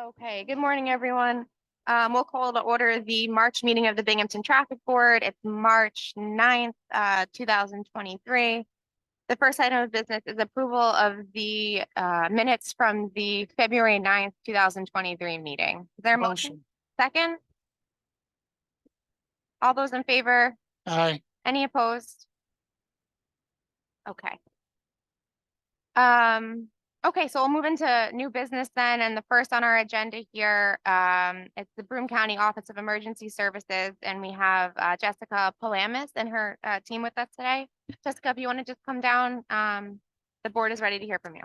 Okay, good morning, everyone. We'll call to order the March meeting of the Binghamton Traffic Board. It's March 9th, 2023. The first item of business is approval of the minutes from the February 9th, 2023 meeting. Is there a motion? Second? All those in favor? Aye. Any opposed? Okay. Okay, so we'll move into new business then, and the first on our agenda here, it's the Broome County Office of Emergency Services, and we have Jessica Palamis and her team with us today. Jessica, if you want to just come down, the board is ready to hear from you.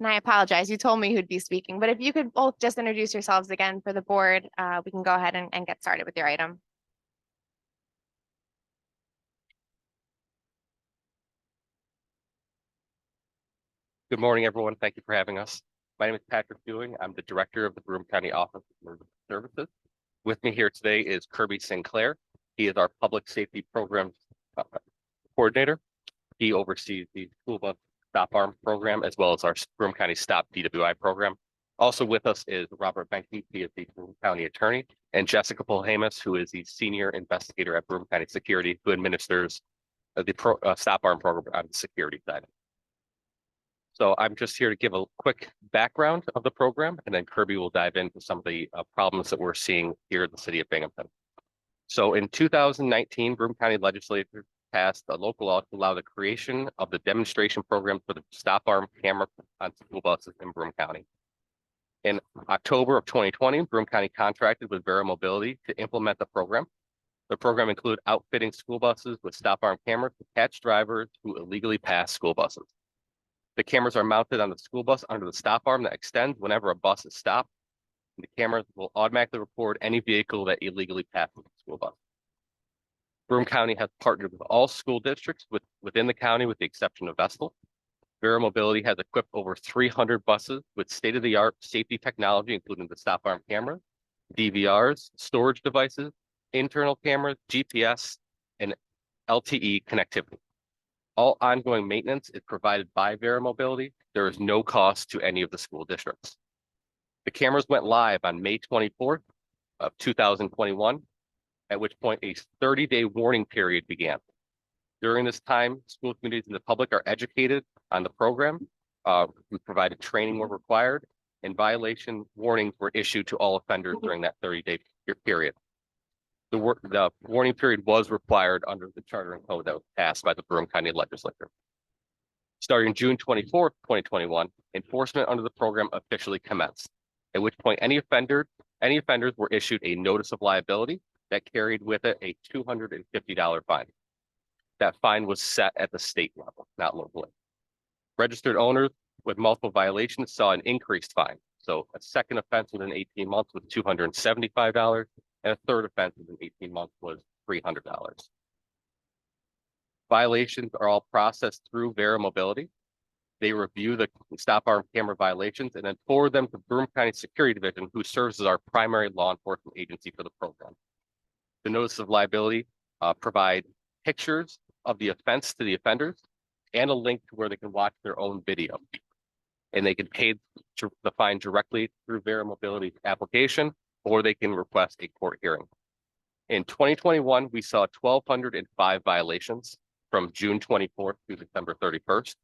And I apologize, you told me who'd be speaking, but if you could both just introduce yourselves again for the board, we can go ahead and get started with your item. Good morning, everyone. Thank you for having us. My name is Patrick Dewing. I'm the director of the Broome County Office of Emergency Services. With me here today is Kirby Sinclair. He is our public safety program coordinator. He oversees the school bus stop arm program as well as our Broome County Stop DWI program. Also with us is Robert Benke. He is the Broome County attorney, and Jessica Polhamus, who is the senior investigator at Broome County Security, who administers the stop arm program on the security side. So I'm just here to give a quick background of the program, and then Kirby will dive into some of the problems that we're seeing here in the city of Binghamton. So in 2019, Broome County legislature passed a local law to allow the creation of the demonstration program for the stop arm camera on school buses in Broome County. In October of 2020, Broome County contracted with Vera Mobility to implement the program. The program included outfitting school buses with stop arm cameras to catch drivers who illegally pass school buses. The cameras are mounted on the school bus under the stop arm that extends whenever a bus is stopped. The cameras will automatically record any vehicle that illegally passes the school bus. Broome County has partnered with all school districts within the county, with the exception of Vestal. Vera Mobility has equipped over 300 buses with state-of-the-art safety technology, including the stop arm cameras, DVRs, storage devices, internal cameras, GPS, and LTE connectivity. All ongoing maintenance is provided by Vera Mobility. There is no cost to any of the school districts. The cameras went live on May 24th of 2021, at which point a 30-day warning period began. During this time, school communities and the public are educated on the program. We provided training where required, and violation warnings were issued to all offenders during that 30-day period. The warning period was required under the charter and code that was passed by the Broome County legislature. Starting June 24th, 2021, enforcement under the program officially commenced, at which point any offenders were issued a notice of liability that carried with it a $250 fine. That fine was set at the state level, not locally. Registered owners with multiple violations saw an increased fine. So a second offense within 18 months was $275. And a third offense within 18 months was $300. Violations are all processed through Vera Mobility. They review the stop arm camera violations and then forward them to Broome County Security Division, who serves as our primary law enforcement agency for the program. The notice of liability provide pictures of the offense to the offenders and a link to where they can watch their own video. And they can pay the fine directly through Vera Mobility's application, or they can request a court hearing. In 2021, we saw 1,205 violations from June 24th through December 31st.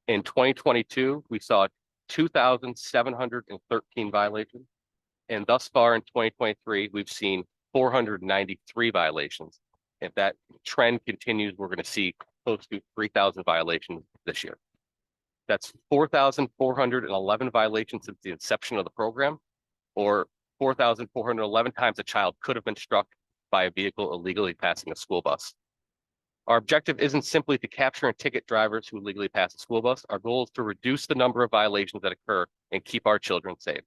In 2022, we saw 2,713 violations. And thus far in 2023, we've seen 493 violations. If that trend continues, we're going to see close to 3,000 violations this year. That's 4,411 violations since the inception of the program, or 4,411 times a child could have been struck by a vehicle illegally passing a school bus. Our objective isn't simply to capture and ticket drivers who illegally pass a school bus. Our goal is to reduce the number of violations that occur and keep our children safe.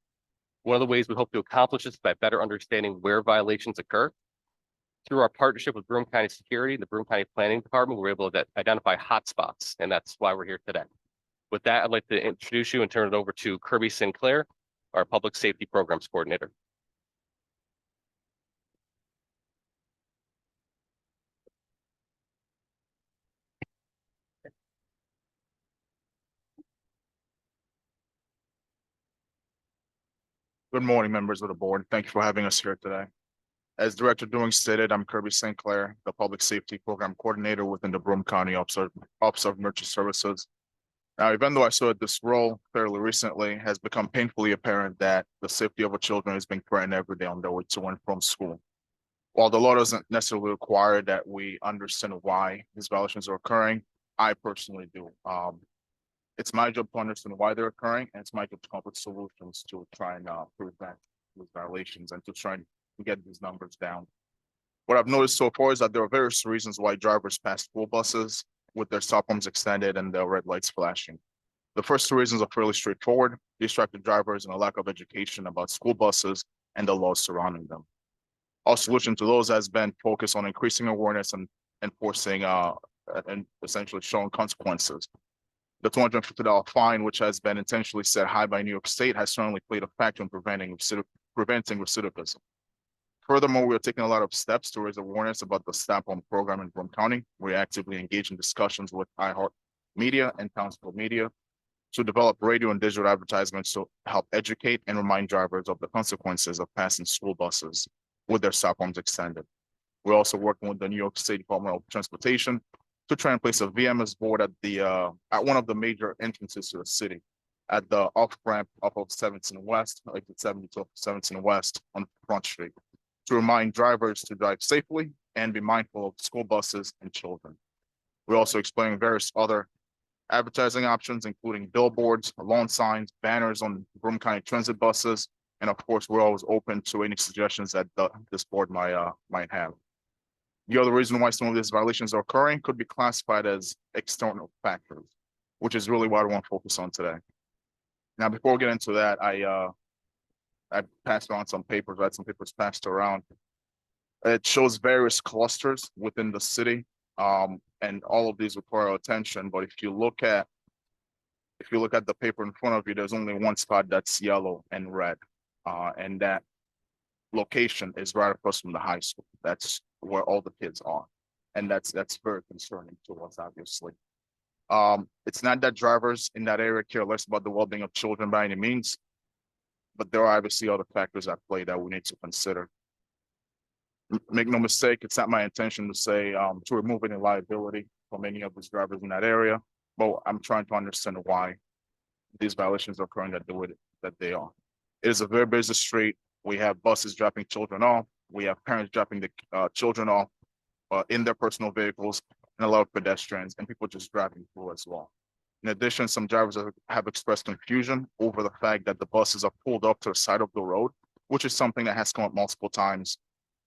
One of the ways we hope to accomplish this is by better understanding where violations occur. Through our partnership with Broome County Security and the Broome County Planning Department, we're able to identify hotspots, and that's why we're here today. With that, I'd like to introduce you and turn it over to Kirby Sinclair, our Public Safety Programs Coordinator. Good morning, members of the board. Thank you for having us here today. As Director Doing stated, I'm Kirby St. Clair, the Public Safety Program Coordinator within the Broome County Office of Emergency Services. Now, even though I started this role fairly recently, it has become painfully apparent that the safety of our children is being threatened every day on their way to and from school. While the law doesn't necessarily require that we understand why these violations are occurring, I personally do. It's my job to understand why they're occurring, and it's my job to come up with solutions to try and prevent these violations and to try and get these numbers down. What I've noticed so far is that there are various reasons why drivers pass school buses with their stop arms extended and their red lights flashing. The first two reasons are fairly straightforward: distracted drivers and a lack of education about school buses and the laws surrounding them. Our solution to those has been focused on increasing awareness and enforcing and essentially showing consequences. The $250 fine, which has been intentionally set high by New York State, has certainly played a factor in preventing recidivism. Furthermore, we are taking a lot of steps to raise awareness about the Stop Arm program in Broome County. We actively engage in discussions with iHeart Media and Townsville Media to develop radio and digital advertisements to help educate and remind drivers of the consequences of passing school buses with their stop arms extended. We're also working with the New York State Department of Transportation to try and place a VMS board at one of the major entrances to the city, at the off ramp off of 17 West, like the 72 17 West on Front Street, to remind drivers to drive safely and be mindful of school buses and children. We're also exploring various other advertising options, including billboards, lawn signs, banners on Broome County transit buses, and of course, we're always open to any suggestions that this board might have. The other reason why some of these violations are occurring could be classified as external factors, which is really what I want to focus on today. Now, before we get into that, I passed around some papers. I had some papers passed around. It shows various clusters within the city, and all of these require attention. But if you look at the paper in front of you, there's only one spot that's yellow and red, and that location is right across from the high school. That's where all the kids are, and that's very concerning to us, obviously. It's not that drivers in that area care less about the well-being of children by any means, but there are obviously other factors at play that we need to consider. Make no mistake, it's not my intention to say to remove any liability from any of these drivers in that area, but I'm trying to understand why these violations are occurring that they are. It is a very busy street. We have buses dropping children off. We have parents dropping the children off in their personal vehicles, and a lot of pedestrians and people just driving through as well. In addition, some drivers have expressed confusion over the fact that the buses are pulled up to the side of the road, which is something that has come up multiple times.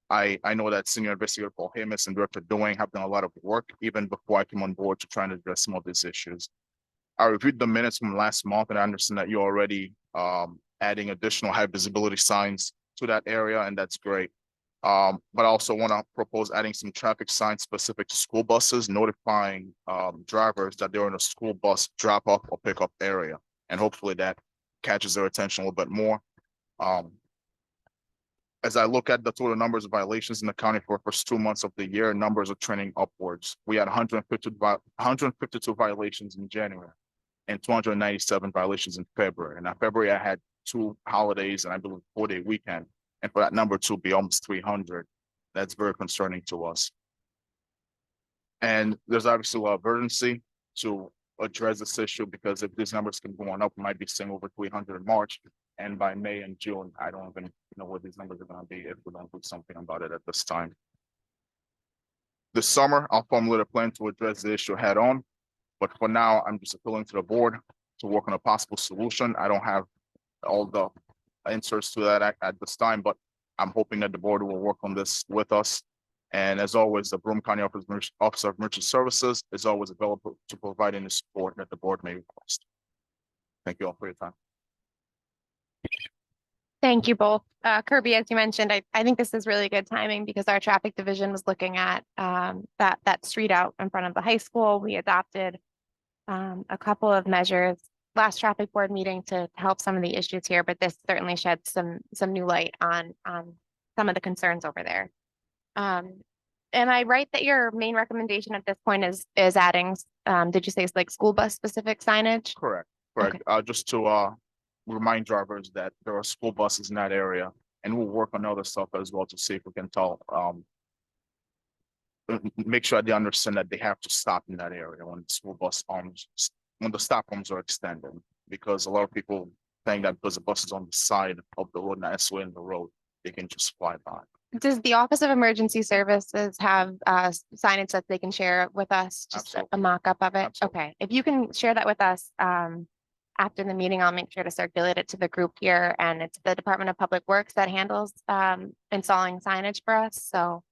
I know that Senior Investigator Paul Hamus and Director Doing have done a lot of work even before I came on board to try and address some of these issues. I reviewed the minutes from last month, and I understand that you're already adding additional high visibility signs to that area, and that's great. But I also want to propose adding some traffic signs specific to school buses, notifying drivers that they're in a school bus drop-off or pickup area, and hopefully that catches their attention a little bit more. As I look at the total numbers of violations in the county for the first 2 months of the year, numbers are trending upwards. We had 152 violations in January and 297 violations in February. And in February, I had 2 holidays and I believe 4-day weekend. And for that number to be almost 300, that's very concerning to us. And there's obviously a lot of urgency to address this issue, because if these numbers can go on up, we might be seeing over 300 in March. And by May and June, I don't even know what these numbers are going to be if we don't do something about it at this time. This summer, I'll formulate a plan to address the issue head on. But for now, I'm just appealing to the board to work on a possible solution. I don't have all the answers to that at this time, but I'm hoping that the board will work on this with us. And as always, the Broome County Office of Emergency Services is always available to provide any support that the board may request. Thank you all for your time. Thank you both. Kirby, as you mentioned, I think this is really good timing because our traffic division was looking at that street out in front of the high school. We adopted a couple of measures last traffic board meeting to help some of the issues here, but this certainly sheds some new light on some of the concerns over there. Am I right that your main recommendation at this point is adding, did you say it's like school bus specific signage? Correct. Okay. Just to remind drivers that there are school buses in that area, and we'll work on other stuff as well to see if we can tell, make sure they understand that they have to stop in that area when the school bus arms, when the stop arms are extended, because a lot of people think that because the bus is on the side of the road, not necessarily in the road, they can just fly by. Does the Office of Emergency Services have signage that they can share with us? Just a Absolutely. mock-up of it? Absolutely. Okay, if you can share that with us after the meeting, I'll make sure to circulate it to the group here. And it's the Department of Public Works that handles installing signage for us. So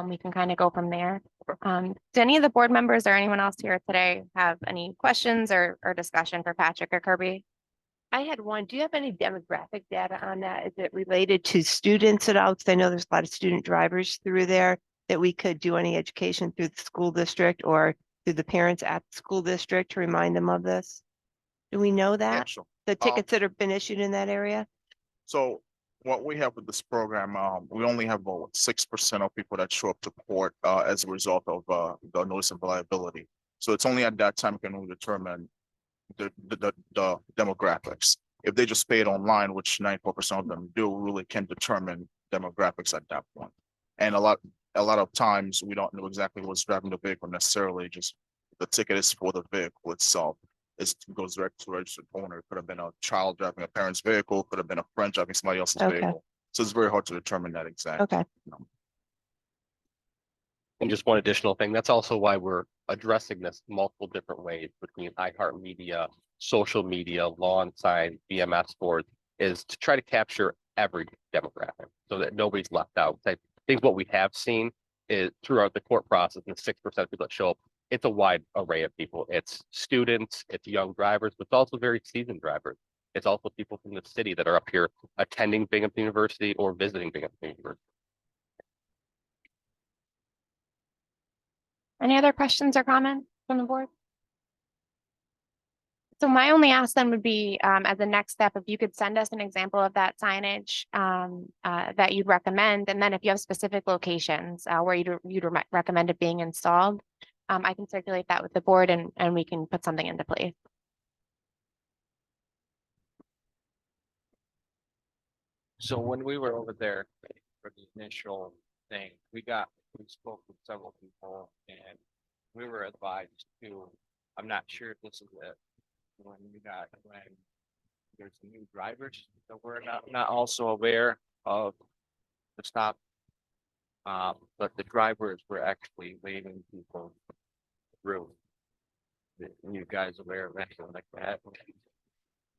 we can kind of go from there. Do any of the board members or anyone else here today have any questions or discussion for Patrick or Kirby? I had one. Do you have any demographic data on that? Is it related to students at all? Because I know there's a lot of student drivers through there that we could do any education through the school district or through the parents at the school district to remind them of this. Do we know Yeah, that? sure. The tickets that have been issued in that area? So what we have with this program, we only have about 6% of people that show up to court as a result of the notice of liability. So it's only at that time can we determine the demographics. If they just pay it online, which 94% of them do, we really can determine demographics at that point. And a lot of times we don't know exactly what's driving the vehicle necessarily, just the ticket is for the vehicle itself. It goes direct to the registered owner. It could have been a child driving a parent's vehicle, could have been a friend driving somebody else's Okay. vehicle. So it's very hard to determine that exact. Okay. And just one additional thing, that's also why we're addressing this multiple different ways between iHeartMedia, social media, lawn signs, BMS boards, is to try to capture every demographic so that nobody's left out. I think what we have seen is throughout the court process, and the 6% of people that show up, it's a wide array of people. It's students, it's young drivers, but it's also very seasoned drivers. It's also people from the city that are up here attending Binghamton University or visiting Binghamton University. Any other questions or comments from the board? So my only ask then would be, as a next step, if you could send us an example of that signage that you'd recommend, and then if you have specific locations where you'd recommend it being installed, I can circulate that with the board and we can put something into place. So when we were over there for the initial thing, we spoke with several people and we were advised to, I'm not sure if this is it, when there's new drivers that we're not also aware of the stop. But the drivers were actually waving people through. Are you guys aware of anything like that?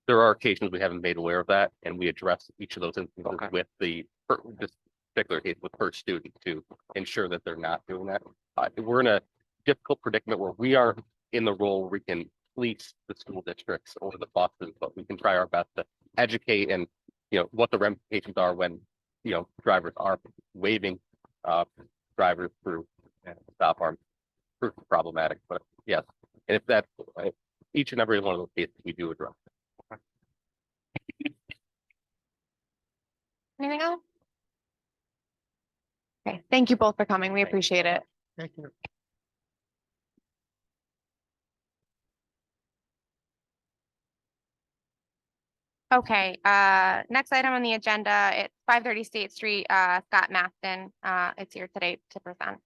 There are occasions we haven't made aware of that, and we address each of those instances with this particular case with per student to ensure that they're not doing that. We're in a difficult predicament where we are in the role where we can police the school districts or the buses, but we can try our best to educate and, what the ramifications are when, drivers are waving drivers through stop arms. Proof problematic, but yes, and if that's each and every one of those cases we do address. Anything else? Okay, thank you both for coming. We appreciate it. Thank you. Okay, next item on the agenda, it's 530 State Street, Scott Maston, is here today to present.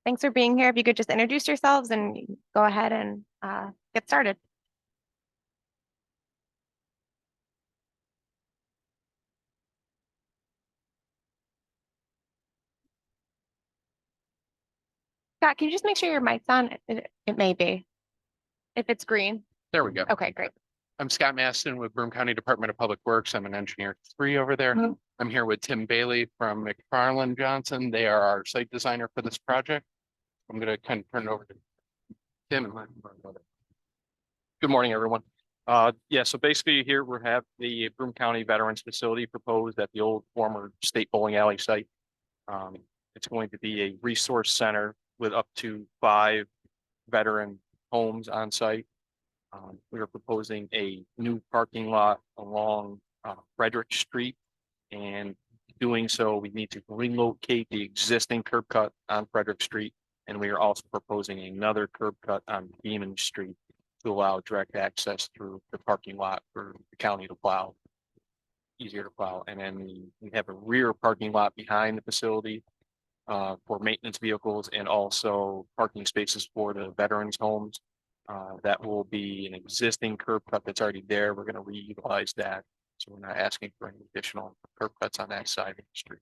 Thanks for being here. If you could just introduce yourselves and go ahead and get started. Scott, can you just make sure your mic's on? It may be. If it's green. There we go. Okay, great. I'm Scott Maston with Broome County Department of Public Works. I'm an engineer 3 over there. Mhm. I'm here with Tim Bailey from McFarland Johnson. They are our site designer for this project. I'm going to kind of turn it over to Tim. Good morning, everyone. Yeah, so basically here we have the Broome County Veterans Facility proposed at the old former state bowling alley site. It's going to be a resource center with up to 5 veteran homes on site. We are proposing a new parking lot along Frederick Street. And doing so, we need to relocate the existing curb cut on Frederick Street. And we are also proposing another curb cut on Beaman Street to allow direct access through the parking lot for the county to plow. Easier to plow. And then we have a rear parking lot behind the facility for maintenance vehicles and also parking spaces for the veterans homes. That will be an existing curb cut that's already there. We're going to reutilize that. So we're not asking for any additional curb cuts on that side of the street.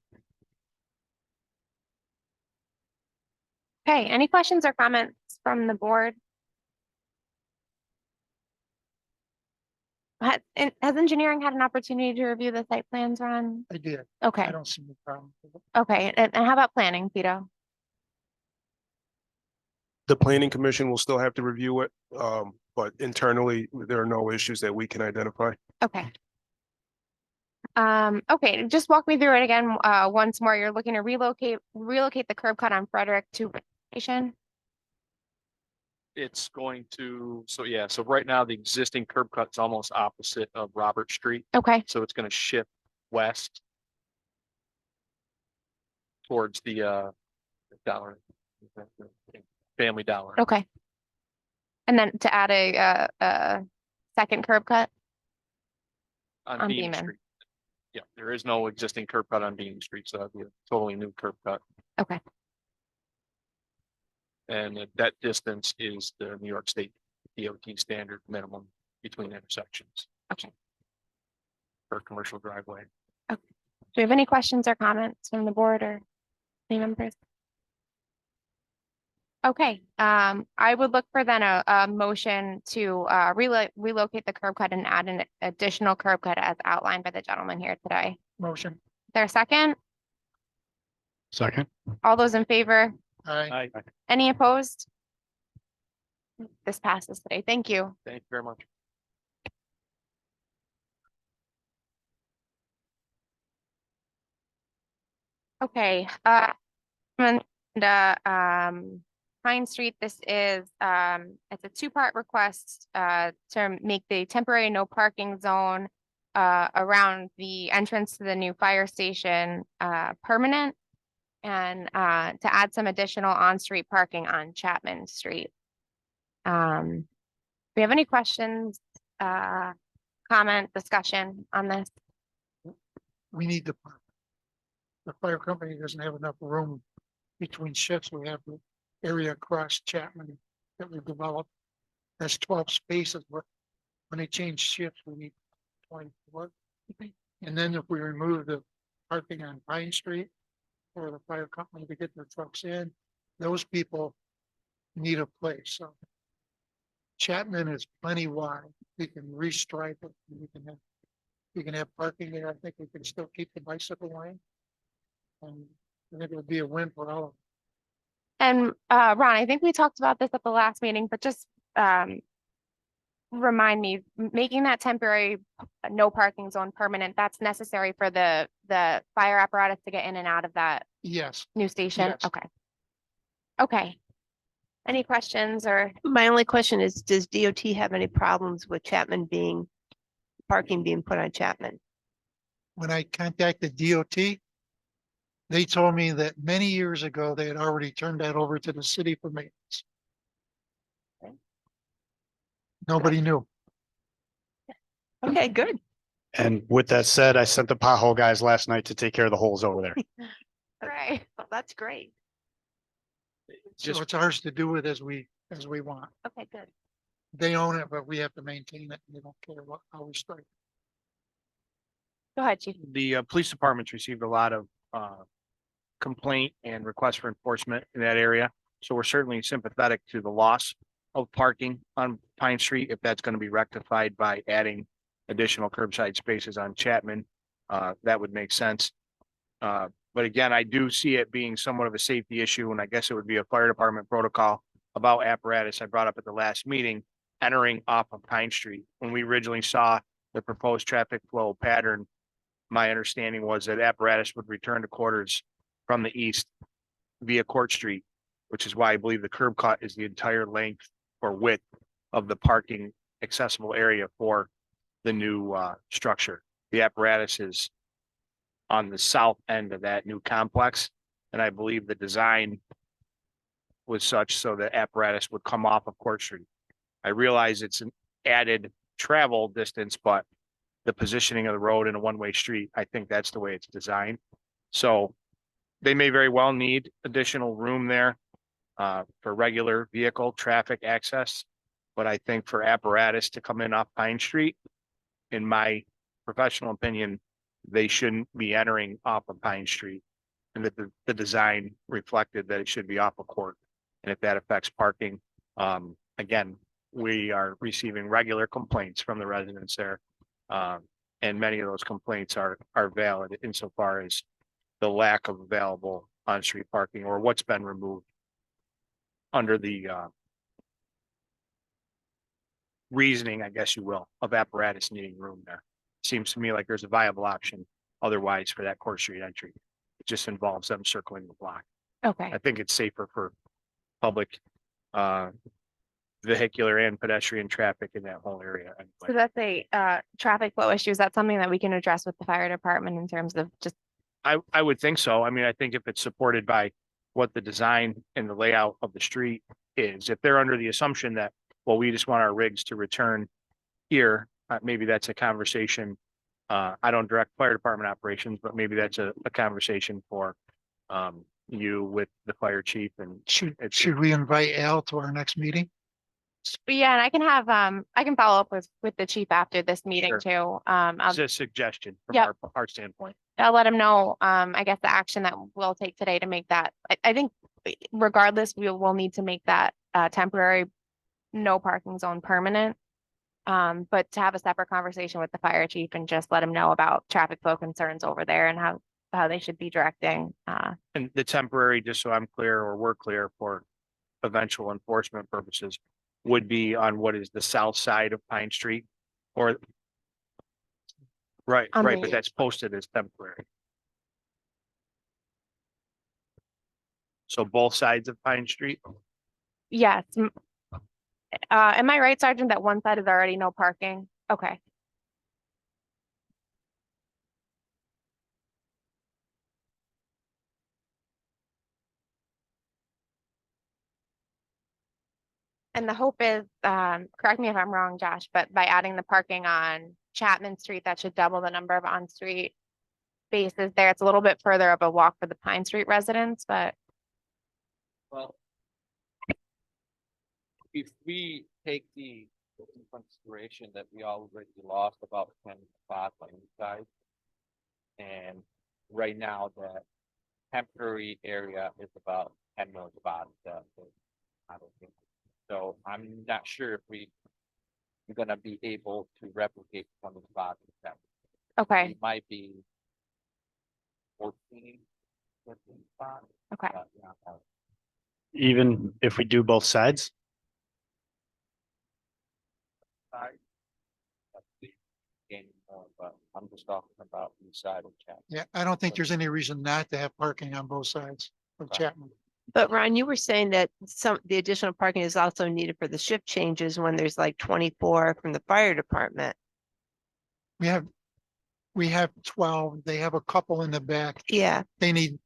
Okay, any questions or comments from the board? Has engineering had an opportunity to review the site plans, Ron? I did. Okay, I don't see any problem with it. okay, and how about planning, Vito? The planning commission will still have to review it, but internally, there are no issues that we can identify. Okay. Okay, just walk me through it again, once more. You're looking to relocate the curb cut on Frederick to station? It's going to, so right now the existing curb cut is almost opposite of Robert Street. Okay, So it's going to shift west towards the dollar, Family Dollar. okay. And then to add a second curb cut? On On Beaman Beaman. Street. Yeah, there is no existing curb cut on Beaman Street, so that'd be a totally new curb cut. Okay, And that distance is the New York State DOT standard minimum between intersections. Okay. For a commercial driveway. do we have any questions or comments from the board or any members? Okay, I would look for then a motion to relocate the curb cut and add an additional curb cut as outlined by the gentleman here today. Motion. Is there a second? Second. All those in favor? Aye. Any opposed? This passes today. Thank you. Thank you very much. Okay, and Pine Street, this is, it's a two-part request, to make the temporary no parking zone, around the entrance to the new fire station, permanent. And, to add some additional on-street parking on Chapman Street. Do we have any questions, comment, discussion on this? We need the park. The fire company doesn't have enough room between shifts. We have the area across Chapman that we've developed. That's 12 spaces, but when they change shifts, we need 24. And then if we remove the parking on Pine Street for the fire company to get their trucks in, those people need a place. So Chapman is plenty wide. We can restripe it. We can have parking there. I think we can still keep the bicycle lane. And I think it would be a win for all of them. And, Ron, I think we talked about this at the last meeting, but just, remind me, making that temporary no parking zone permanent, that's necessary for the fire apparatus to get in and out of that Yes, new station? Yes. Okay. Okay. Any questions or, My only question is, does DOT have any problems with parking being put on Chapman? when I contacted DOT, they told me that many years ago, they had already turned that over to the city for maintenance. Nobody knew. Okay, good. And with that said, I sent the pothole guys last night to take care of the holes over there. right? Well, that's great. So it's ours to do with as we want. Okay, good. They own it, but we have to maintain it. They don't care how we strike. Go ahead, chief. The police department's received a lot of complaint and requests for enforcement in that area. So we're certainly sympathetic to the loss of parking on Pine Street if that's going to be rectified by adding additional curbside spaces on Chapman. That would make sense. But again, I do see it being somewhat of a safety issue, and I guess it would be a fire department protocol about apparatus I brought up at the last meeting entering off of Pine Street. When we originally saw the proposed traffic flow pattern, my understanding was that apparatus would return to quarters from the east via Court Street, which is why I believe the curb cut is the entire length or width of the parking accessible area for the new structure. The apparatus is on the south end of that new complex, and I believe the design was such so the apparatus would come off of Court Street. I realize it's an added travel distance, but the positioning of the road in a one-way street, I think that's the way it's designed. So they may very well need additional room there for regular vehicle traffic access. But I think for apparatus to come in off Pine Street, in my professional opinion, they shouldn't be entering off of Pine Street. And that the design reflected that it should be off of Court. And if that affects parking, again, we are receiving regular complaints from the residents there. And many of those complaints are valid insofar as the lack of available on-street parking or what's been removed under the reasoning, I guess you will, of apparatus needing room there. Seems to me like there's a viable option otherwise for that Court Street entry. It just involves them circling the block. Okay, I think it's safer for public vehicular and pedestrian traffic in that whole area. so that's a traffic flow issue. Is that something that we can address with the fire department in terms of just, I would think so. I mean, I think if it's supported by what the design and the layout of the street is, if they're under the assumption that, well, we just want our rigs to return here, maybe that's a conversation. I don't direct fire department operations, but maybe that's a conversation for you with the fire chief and Should we invite Al to our next meeting? yeah, and I can have, I can follow up with the chief after this meeting Sure. too. it's a suggestion from Yep. our standpoint. I'll let him know, I guess the action that we'll take today to make that, I think regardless, we'll need to make that temporary no parking zone permanent. But to have a separate conversation with the fire chief and just let him know about traffic flow concerns over there and how they should be directing. And the temporary, just so I'm clear or we're clear for eventual enforcement purposes, would be on what is the south side of Pine Street or. Right, On right, the- but that's posted as temporary. So both sides of Pine Street? Yes. Am I right, Sergeant, that one side is already no parking? Okay. And the hope is, correct me if I'm wrong, Josh, but by adding the parking on Chapman Street, that should double the number of on-street spaces there. It's a little bit further of a walk for the Pine Street residents, but Well, if we take the in consideration that we already lost about 10 spots on each side. And right now that temporary area is about 10 more spots. I don't think. So I'm not sure if we're gonna be able to replicate 20 spots. okay, It might be 14, 15 spots. okay. but not out. Even if we do both sides? Side. That's the gaining more, but I'm just talking about the side of chat. Yeah, I don't think there's any reason not to have parking on both sides of Chapman. But Ron, you were saying that the additional parking is also needed for the shift changes when there's like 24 from the fire department. We have 12, they have a couple in the back. Yeah, They need,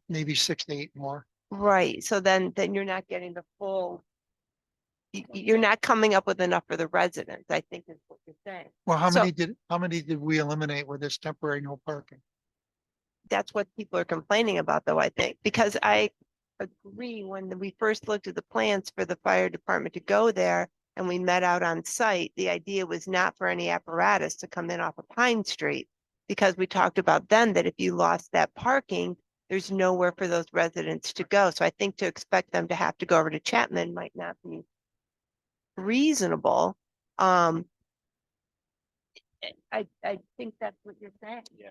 maybe 6 to 8 more. right. So then you're not getting the full. You're not coming up with enough for the residents, I think is what you're saying. Well, how So- many did we eliminate with this temporary no parking? That's what people are complaining about though, I think, because I agree when we first looked at the plans for the fire department to go there and we met out on site, the idea was not for any apparatus to come in off of Pine Street. Because we talked about then that if you lost that parking, there's nowhere for those residents to go. So I think to expect them to have to go over to Chapman might not be reasonable. I think that's what you're saying. Yeah.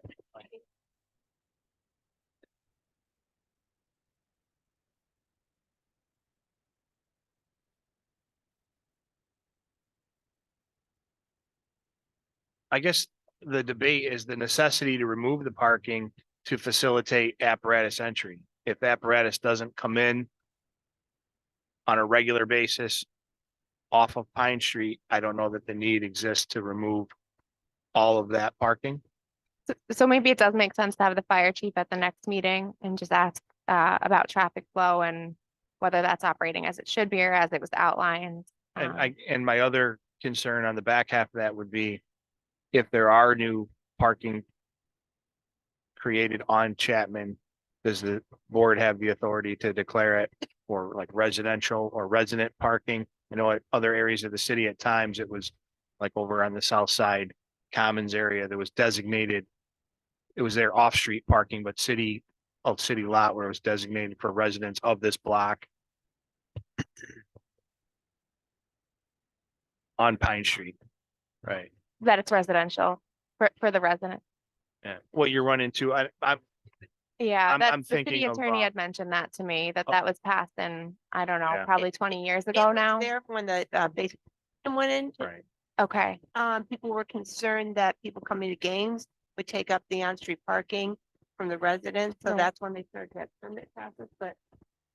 I guess the debate is the necessity to remove the parking to facilitate apparatus entry. If apparatus doesn't come in on a regular basis off of Pine Street, I don't know that the need exists to remove all of that parking. So maybe it does make sense to have the fire chief at the next meeting and just ask about traffic flow and whether that's operating as it should be or as it was outlined. And my other concern on the back half of that would be if there are new parking created on Chapman, does the board have the authority to declare it for like residential or resident parking? I know at other areas of the city at times it was like over on the south side commons area that was designated. It was their off-street parking, but city lot where it was designated for residents of this block. On Pine Street, right? That it's residential for the resident. Yeah, what you run into, I'm Yeah, I'm that's, the thinking city of, attorney had mentioned that to me, that oh. that was passed in, I don't know, Yeah. probably 20 years It ago was now. There when the basement went in, right. Okay, people were concerned that people coming to games would take up the on-street parking from the residents, so Right. that's when they started that permit process, but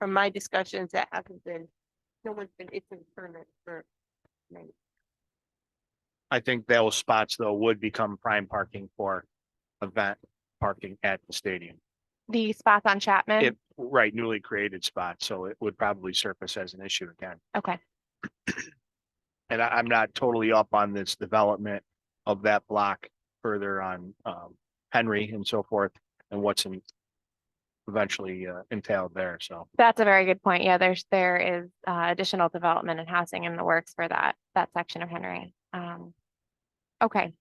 from my discussions, that hasn't been, no one's been issued permit for. I think those spots though would become prime parking for event parking at the stadium. the spots on Chapman. It, right, newly created spots, so it would probably surface as an issue again. Okay, And I'm not totally up on this development of that block further on Henry and so forth and what's eventually entailed there, so. that's a very good point. Yeah, there is additional development and housing in the works for that section of Henry. Okay.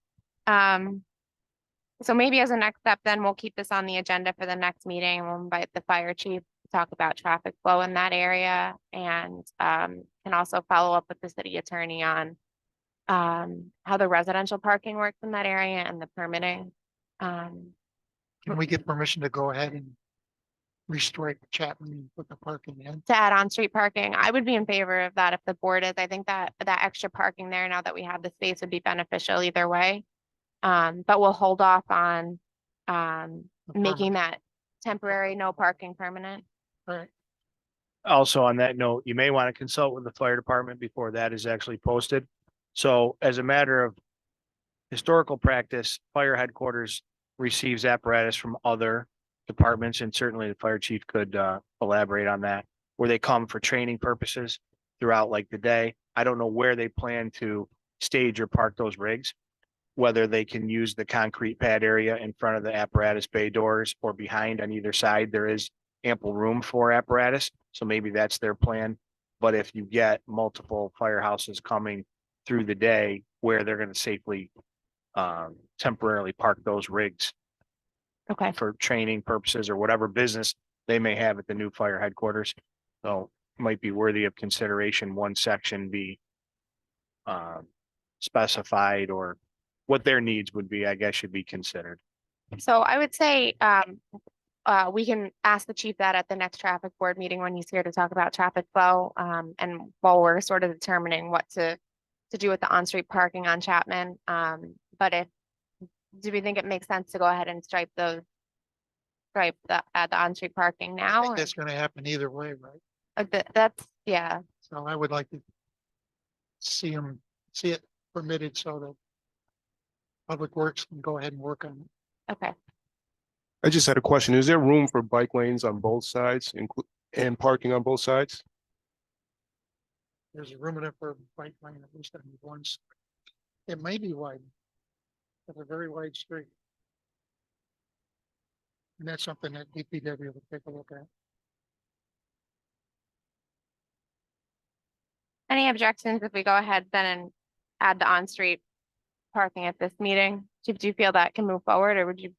So maybe as a next step, then we'll keep this on the agenda for the next meeting and we'll invite the fire chief to talk about traffic flow in that area and can also follow up with the city attorney on how the residential parking works in that area and the permitting. Can we get permission to go ahead and restrict Chapman and put the parking in? To add on street parking, I would be in favor of that if the board is. I think that extra parking there now that we have the space would be beneficial either way. But we'll hold off on The making permit? that temporary, no parking permanent. All right, Also on that note, you may want to consult with the fire department before that is actually posted. So as a matter of historical practice, fire headquarters receives apparatus from other departments, and certainly the fire chief could elaborate on that, where they come for training purposes throughout like the day. I don't know where they plan to stage or park those rigs, whether they can use the concrete pad area in front of the apparatus bay doors or behind on either side. There is ample room for apparatus, so maybe that's their plan. But if you get multiple firehouses coming through the day where they're going to safely temporarily park those rigs Okay, for training purposes or whatever business they may have at the new fire headquarters. So it might be worthy of consideration, one section be specified, or what their needs would be, I guess, should be considered. so I would say we can ask the chief that at the next traffic board meeting when he's here to talk about traffic flow. And while we're sort of determining what to do with the on-street parking on Chapman. But do we think it makes sense to go ahead and stripe the on-street parking I now? think or- that's gonna happen either way, right? That's, yeah, So I would like to see it permitted so that Public Works can go ahead and work on it. okay. I just had a question. Is there room for bike lanes on both sides and parking on both sides? There's a room enough for a bike lane, at least on one side. It may be wide. It's a very wide street. And that's something that DPW will take a look at. Any objections if we go ahead then and add the on-street parking at this meeting? Do you feel that can move forward or would you?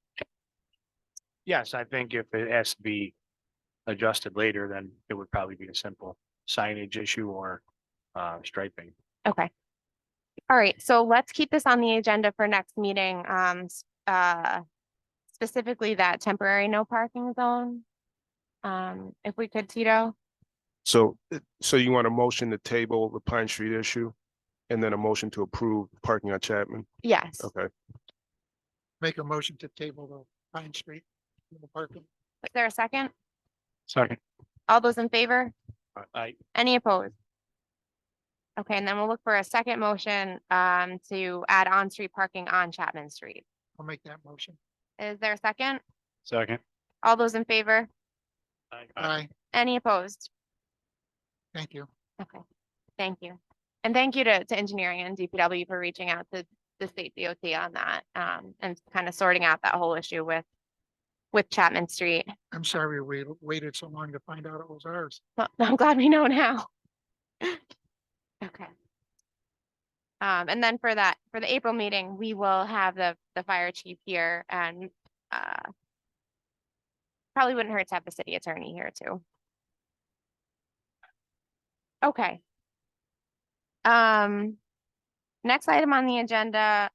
Yes, I think if it has to be adjusted later, then it would probably be a simple signage issue or striping. Okay. All right, so let's keep this on the agenda for next meeting. Specifically that temporary no parking zone. If we could, Tito. So you want a motion to table the Pine Street issue and then a motion to approve parking on Chapman? Yes. Okay. Make a motion to table the Pine Street. The parking. Is there a second? Second. All those in favor? I Any opposed? Okay, and then we'll look for a second motion to add on-street parking on Chapman Street. I'll make that motion. Is there a second? Second. All those in favor? Aye, Any opposed? thank you. Okay, thank you. And thank you to engineering and DPW for reaching out to the state DOT on that, and kind of sorting out that whole issue with Chapman Street. I'm sorry we waited so long to find out it was ours. Well, I'm glad we know now. Okay. And then for the April meeting, we will have the fire chief here and, probably wouldn't hurt to have the city attorney here too. Okay. Next item on the agenda,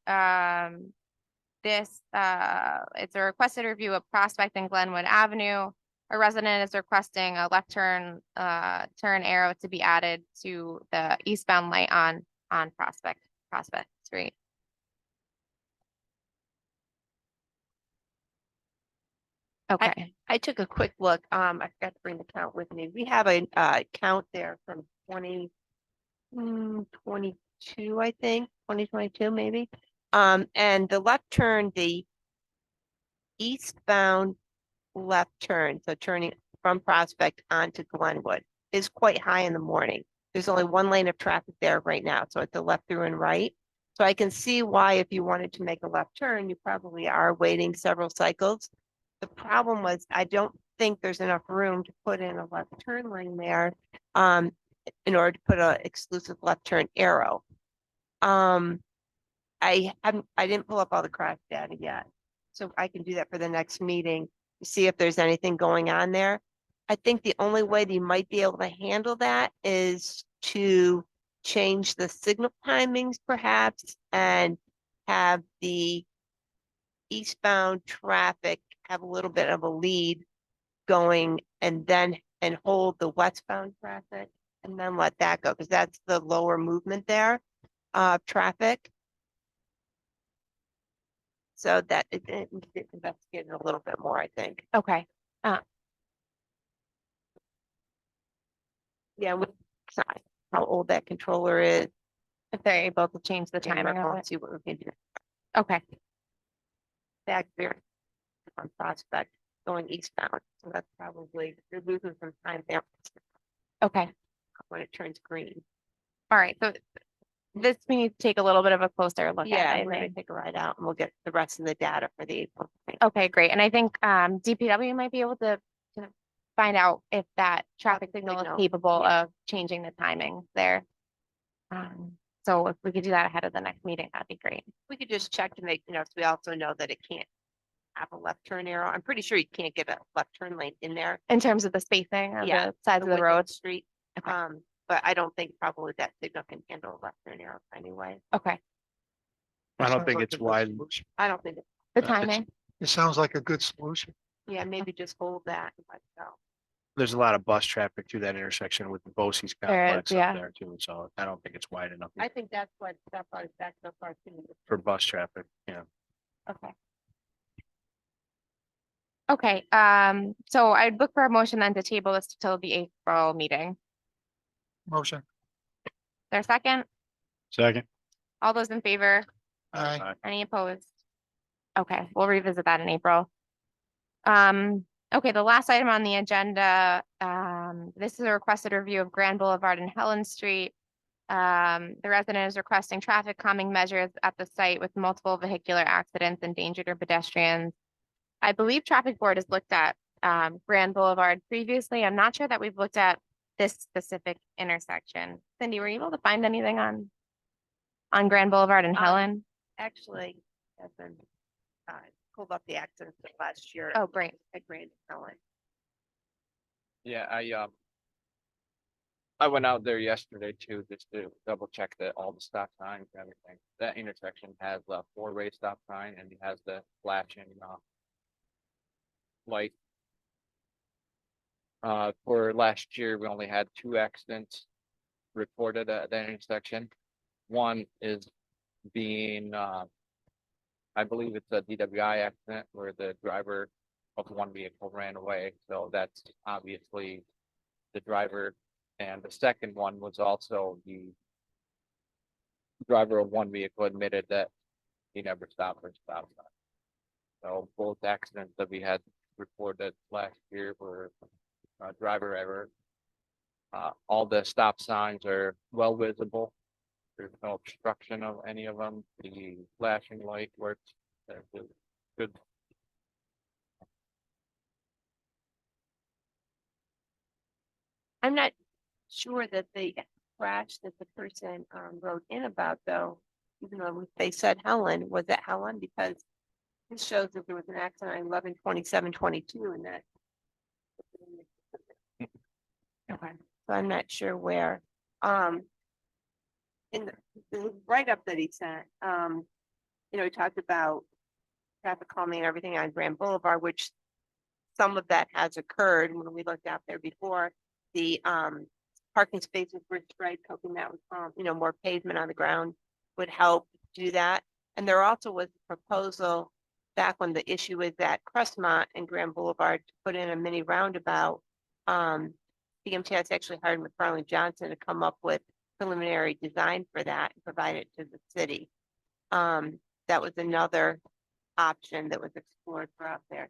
it's a requested review of Prospect and Glenwood Avenue. A resident is requesting a left turn arrow to be added to the eastbound light on Prospect Street. Okay, I took a quick look. I forgot to bring the count with me. We have a count there from 2022, I think, 2022 maybe. And the left turn, the eastbound left turn, so turning from Prospect onto Glenwood, is quite high in the morning. There's only one lane of traffic there right now, so it's a left through and right. So I can see why if you wanted to make a left turn, you probably are waiting several cycles. The problem was, I don't think there's enough room to put in a left turn lane there, in order to put a exclusive left turn arrow. I didn't pull up all the crash data yet, so I can do that for the next meeting to see if there's anything going on there. I think the only way that you might be able to handle that is to change the signal timings perhaps and have the eastbound traffic have a little bit of a lead going and hold the westbound traffic and then let that go, because that's the lower movement there, traffic. So that it investigated a little bit more, I think. okay. Yeah, sorry, how old that controller is. If they're able to change the Can timing work of on, it. see what we can do. Okay, Back there on Prospect going eastbound, so that's probably, you're losing some time there okay. when it turns green. All right, so this we need to take a little bit of a closer look Yeah, at, I we're gonna think. take a ride out and we'll get the rest of the data for the April. Okay, great. And I think DPW might be able to find out if that traffic signal is signal, capable yeah. of changing the timing there. So if we could do that ahead of the next meeting, that'd be great. We could just check to make, so we also know that it can't have a left turn arrow. I'm pretty sure you can't get a left turn lane in there. In terms of the spacing of Yeah, the sides of the width road. Street. Okay. But I don't think probably that signal can handle a left turn arrow anyway. Okay, I don't Sounds think like it's a good wide. solution. I don't think, the It's- timing. It sounds like a good solution. yeah, maybe just hold that and let it go. There's a lot of bus traffic through that intersection with the BCOES There is, complex yeah. up there too, so I don't think it's wide enough I think that's what is back so far too. for bus traffic, yeah. Okay. Okay, so I'd look for a motion then to table this till the April meeting. Motion. There a second? Second. All those in favor? Aye. Any opposed? Okay, we'll revisit that in April. Okay, the last item on the agenda, this is a requested review of Grand Boulevard and Helen Street. The resident is requesting traffic calming measures at the site with multiple vehicular accidents and endangered pedestrians. I believe Traffic Board has looked at Grand Boulevard previously. I'm not sure that we've looked at this specific intersection. Cindy, were you able to find anything on Grand Boulevard and Helen? Actually, has been pulled up the accidents of last year. Oh, great. At Grand Helen. Yeah, I went out there yesterday too, just to double check that all the stop signs and everything. That intersection has a 4-way stop sign and it has the flashing light. For last year, we only had 2 accidents reported at that intersection. One is being, I believe it's a DWI accident where the driver of one vehicle ran away. So that's obviously the driver. And the second one was also the driver of one vehicle admitted that he never stopped or stopped sign. So both accidents that we had reported last year were driver error. All the stop signs are well visible. There's no obstruction of any of them. The flashing light works. There's a good. I'm not sure that the crash that the person wrote in about though, even though they said Helen, was it Helen? Because this shows that there was an accident on 11/27/22 and that. Okay, so I'm not sure where, in the write-up that he sent, he talked about traffic calming and everything on Grand Boulevard, which some of that has occurred when we looked out there before. The parking spaces were striped, hoping that was more pavement on the ground would help do that. And there also was a proposal back when the issue was at Crestmont and Grand Boulevard to put in a mini roundabout. BMT has actually hired McFarland Johnson to come up with preliminary design for that and provide it to the city. That was another option that was explored for out there.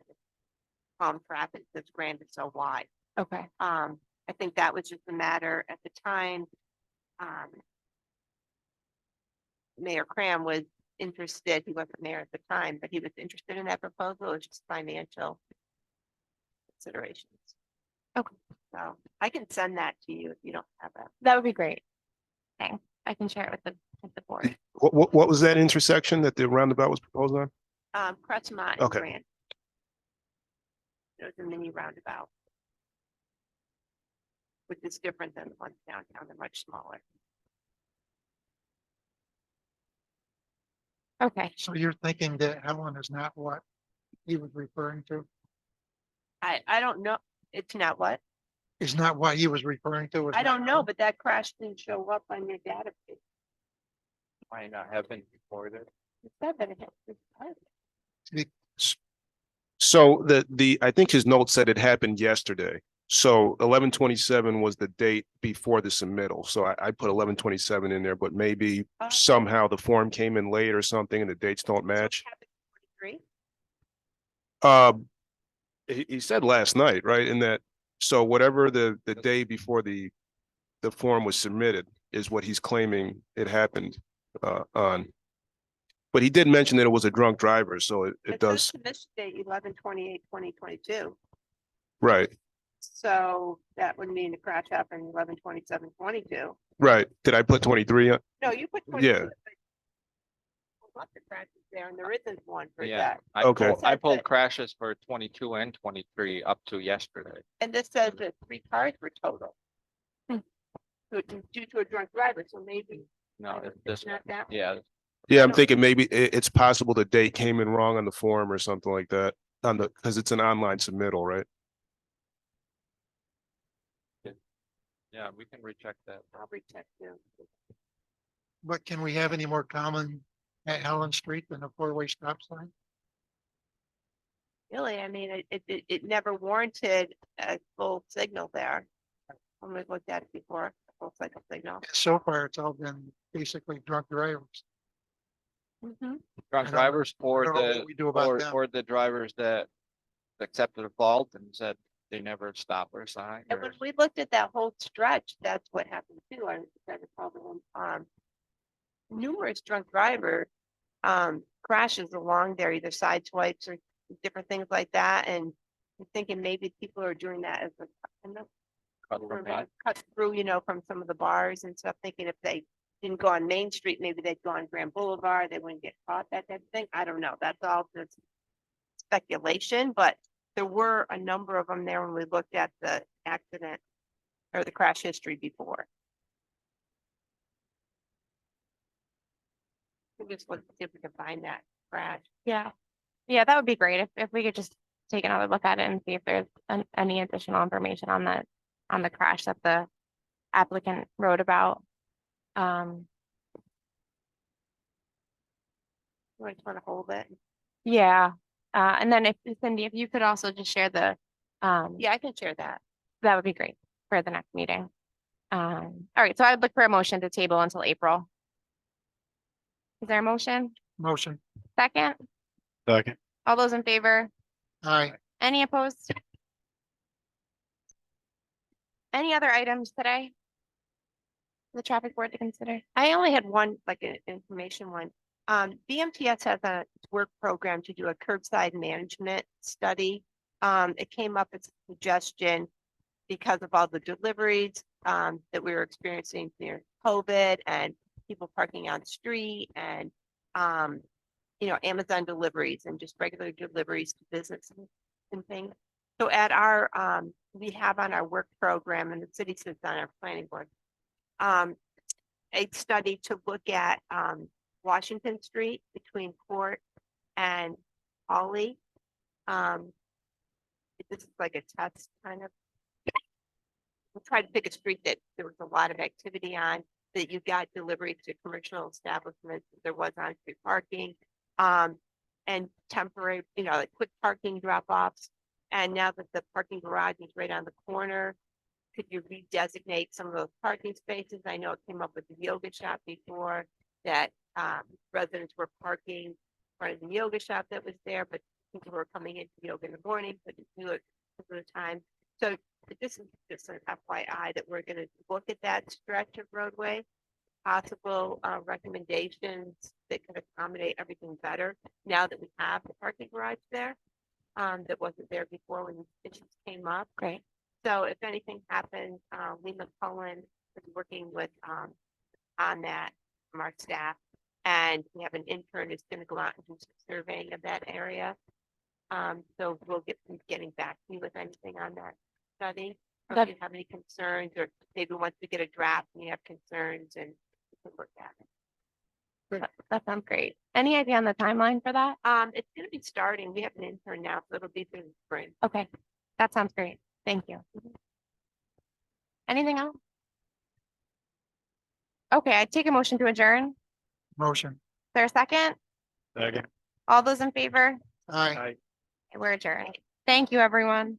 Calm traffic, this Grand is so wide. Okay. I think that was just a matter at the time. Mayor Cram was interested, he wasn't mayor at the time, but he was interested in that proposal. It's just financial considerations. Okay. So I can send that to you if you don't have it. That would be great. Thanks. I can share it with the board. What was that intersection that the roundabout was proposed on? Crestmont and Okay. Grand. It was a mini roundabout. Which is different than the ones downtown, they're much smaller. Okay. So you're thinking that Helen is not what he was referring to? I don't know, it's not what? Is not what he was referring to? I don't know, but that crash didn't show up on your database. Might not have been reported. It said that it had. So I think his note said it happened yesterday. So 11/27 was the date before the submittal. So I put 11/27 in there, but maybe somehow the form came in late or something and the dates don't match. He said last night, right? In that, so whatever the day before the form was submitted is what he's claiming it happened on. But he did mention that it was a drunk driver, so it does. Submission date 11/28/2022. Right. So that would mean the crash happened 11/27/22. Right. Did I put 23 on? No, you put. Yeah. Lots of crashes there and there isn't one for Yeah, that. Okay. I pulled crashes for 22 and 23 up to yesterday. And this says that 3 cars were total. Due to a drunk driver, so maybe. No, it's this, not that. yeah, Yeah, I'm thinking maybe it's possible the date came in wrong on the form or something like that because it's an online submittal, right? yeah, we can recheck that. I'll recheck too. But can we have any more common at Helen Street than a 4-way stop sign? Really, I mean, it never warranted a full signal there. When we looked at it before, a full cycle signal. So far, it's all been basically drunk drivers. Mhm. Drunk I don't know- drivers I don't know what we do about them. or the drivers that accepted a fault and said they never stop or sign. And when we looked at that whole stretch, that's what happened too. I said it's probably, numerous drunk driver crashes along there, either side swipes or different things like that. And I'm thinking maybe people are doing that as a cut through, from some of the bars and stuff, thinking if they didn't go on Main Street, maybe they'd go on Grand Boulevard, they wouldn't get caught, that type of thing. I don't know. That's all just speculation, but there were a number of them there when we looked at the accident or the crash history before. We just look, see if we can find that crash. Yeah. Yeah, that would be great if we could just take another look at it and see if there's any additional information on the crash that the applicant wrote about. We just want to hold it. Yeah. And then if Cindy, if you could also just share the, Yeah, I can share that. that would be great for the next meeting. All right, so I would look for a motion to table until April. Is there a motion? Motion. Second? Second. All those in favor? Aye. Any opposed? Any other items today? The traffic board to consider? I only had one, like an information one. BMTS has a work program to do a curbside management study. It came up as a suggestion because of all the deliveries that we were experiencing near COVID and people parking on street and Amazon deliveries and just regular deliveries to businesses and things. So at our we have on our work program, and the city sits on our planning board, a study to look at Washington Street between Court and Holly. This is like a test kind of. We tried to pick a street that there was a lot of activity on, that you got deliveries to commercial establishments, that there was on-street parking, and temporary, like quick parking drop-offs. And now that the parking garage is right on the corner, could you redesignate some of those parking spaces? I know it came up with the yoga shop before, that residents were parking in front of the yoga shop that was there, but people who were coming into yoga in the morning couldn't do it at the time. So this is just an FYI that we're gonna look at that stretch of roadway, possible recommendations that could accommodate everything better now that we have the parking garage there, that wasn't there before when the issues came up. Great. So if anything happens, Lee McCullen is working with on that from our staff. And we have an intern who's gonna go out and do some surveying of that area. So we'll be getting back to you with anything on that study. Or if That- you have any concerns, or maybe once we get a draft and you have concerns, and we can look at it. That sounds great. Any idea on the timeline for that? It's gonna be starting. We have an intern now, so it'll be through the spring. Okay, that sounds great. Thank you. Anything else? Okay, I take a motion to adjourn. Is Motion. there a second? Second. All those in favor? Aye. We're adjourned. Thank you, everyone.